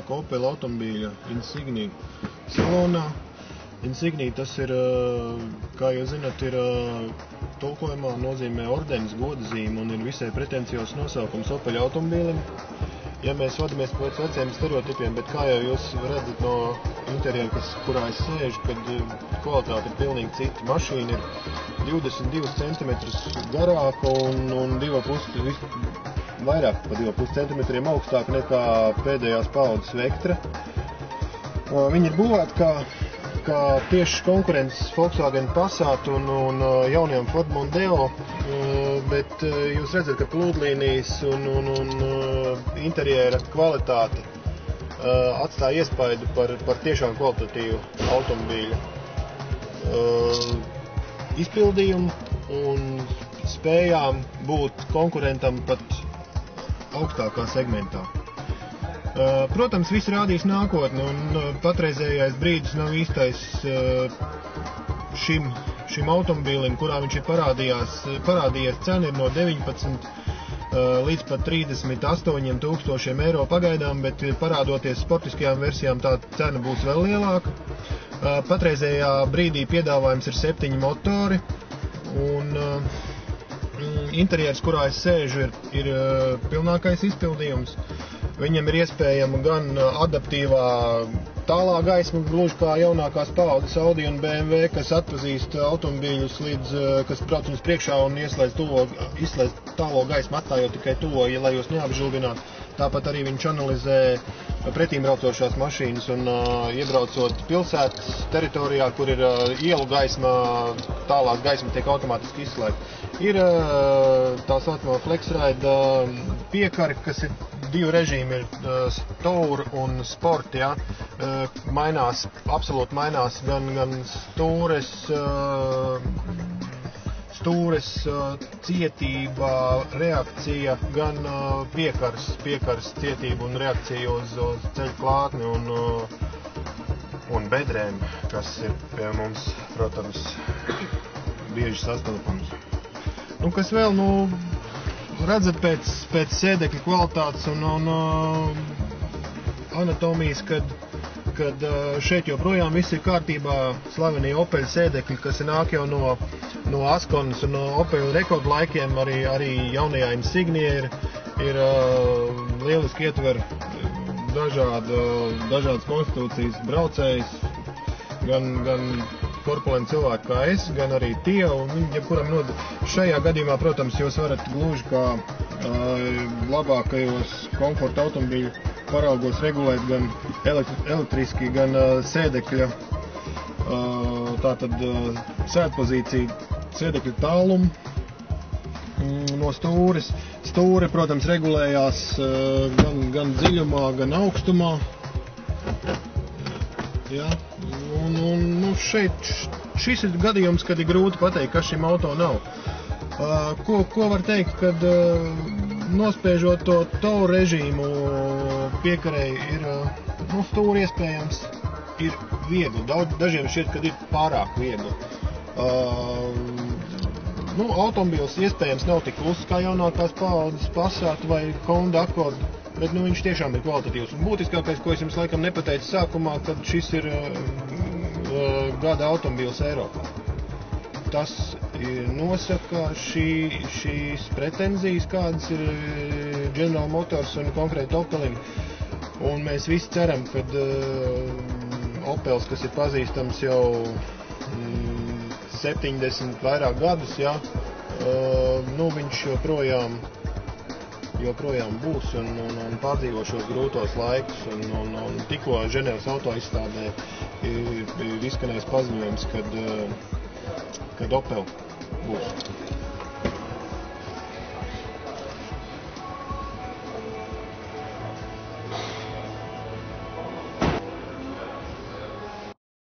jaunāka Opel automobīļa Insignia salonā. Insignia tas ir, kā jūs zināt, ir tulkojumā nozīmē ordenis, godazīme un ir visai pretencios nosaukums Opel automobīlim. Ja mēs vadamies pēc veciem stereotipiem, bet kā jau jūs redzat no interjera, kurā es sēžu, kad kvalitāte ir pilnīgi cita. Mašīna ir 22 cm garāka un vairāk par 2,5 cm augstāka nekā pēdējās paaudzes Vectra. Viņa ir būvēta kā tieši konkurences Volkswagen Passat un jaunajam Ford Mondeo, bet jūs redzat, ka plūdlīnijas un interjera kvalitāte atstāja iespaidu par tiešām kvalitatīvu automobīļu izpildījumu un spējām būt konkurentam pat augstākā segmentā. Protams, viss rādīs nākotni, un patreizējais brīdis nav īstais šim automobīlim, kurā viņš ir parādījies. Cena ir no 19 līdz pat 38 tūkstošiem eiro pagaidām, bet parādoties sportiskajām versijām, tā cena būs vēl lielāka. Patreizējā brīdī piedāvājums ir 7 motori, un interjers, kurā es sēžu, ir pilnākais izpildījums. Viņam ir iespējama gan adaptīvā tālā gaisma, gluži kā jaunākās paaudzes Audi un BMW, kas atpazīst automobīļus, kas brauc mums priekšā un izslēdz tālo gaismu, atstājot tikai to, lai jūs neapžilbinātu. Tāpat arī viņš analizē pretīmbraucošās mašīnas un iebraucot pilsētas teritorijā, kur ir ielu gaisma, tālāk gaisma tiek automātiski izslēgta. Ir tā saucamā FlexRide piekari, kas ir divi režīmi, ir Tour un Sport, ja. Absolūti mainās gan stūres cietība, reakcija, gan piekars cietība un reakcija uz ceļu klātni un bedrēm, kas ir pie mums, protams, bieži sastopams. Kas vēl, redzat pēc sēdekļa kvalitātes un anatomijas, kad šeit joprojām viss ir kārtībā. Slavenie Opel sēdekļi, kas nāk jau no Asconas un no Opel rekordlaikiem, arī jaunajā Insignia ir lieliski ietver dažādas konstitūcijas braucējs, gan korpulenti cilvēki kā es, gan arī tie, un jebkuram šajā gadījumā, protams, jūs varat gluži kā labākajos komforta automobīļu paraugos regulēt gan elektriski, gan sēdekļa, tātad sēdpozīcija, sēdekļa tālumu no stūres. Stūre, protams, regulējās gan dziļumā, gan augstumā. Jā. Šis ir gadījums, kad ir grūti pateikt, kas šim auto nav. Ko var teikt, kad nospiežot to Tour režīmu piekarei ir stūri iespējams ir viegli. Dažiem šķiet, kad ir pārāk viegli. Automobīls iespējams nav tik kluss kā jaunākās paaudzes Passat vai Honda Accord, bet viņš tiešām ir kvalitatīvs. Un būtiskākais, ko es jums laikam nepateicu sākumā, kad šis ir gada automobīls Eiropā. Tas nosaka šīs pretenzijas, kādas ir General Motors un konkrēti Opelim. Un mēs visi ceram, ka Opels, kas ir pazīstams jau 70 vairāk gadus, ja, viņš joprojām būs un pārdzīvo šos grūtos laikus. Un tikko Ženēvas auto izstādē ir izskanējis paziņojums, kad Opel būs.